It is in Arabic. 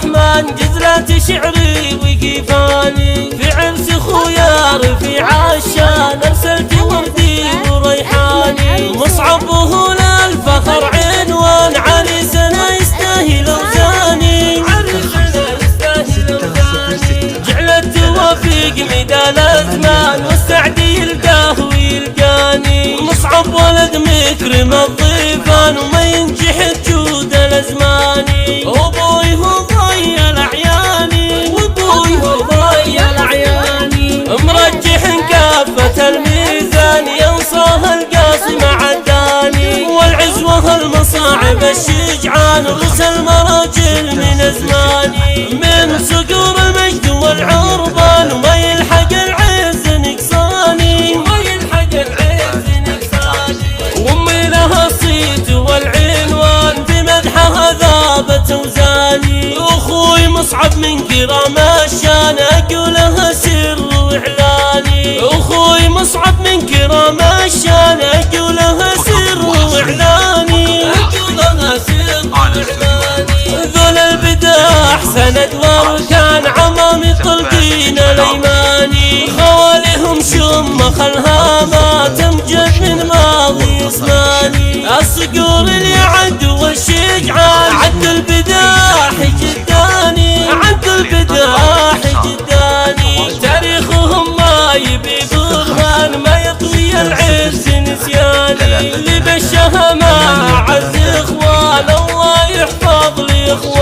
الرحمن جزلات شعري وقيفاني، في عرس خويا رفيع الشان ارسلت وردي وريحاني. مصعب هنا الفخر عنوان، عريسنا يستاهل اوزاني، جعلت توافيق مدى الازمان، والسعدي يلقاه ويلقاني. مصعب ولد مكرم الضيفان، وما ينجح جود الازماني. ابوي هو ضي الاعياني، وابوي هو ضي الاعياني، مرجح كافة الميزان، ينصاها القاسم عداني. والعزوة المصاعب الشجعان، رؤوس المراجل من ازماني. من صقور المجد والعربان، وما يلحق العز نقصاني، وما يلحق العز نقصاني. وامي لها الصيت والعنوان، بمدحها ذابت اوزاني. اخوي مصعب من كرام الشان، اقولها سر واعلاني. اخوي مصعب من كرام الشان، اقولها سر واعلاني، اقولها سر واعلاني. ذول البداح سند واركان، عمامق الدين الايماني. خواليهم شمخ الهامة، تمجد من ماضي زماني. الصقور اللي عد والشجعان، عد البداح جداني، عد البداح جداني. تاريخهم ما يبي برهان، ما يطوي العز نسياني. اللي بالشهامة اعز اخوان، الله يحفظ لي اخوان.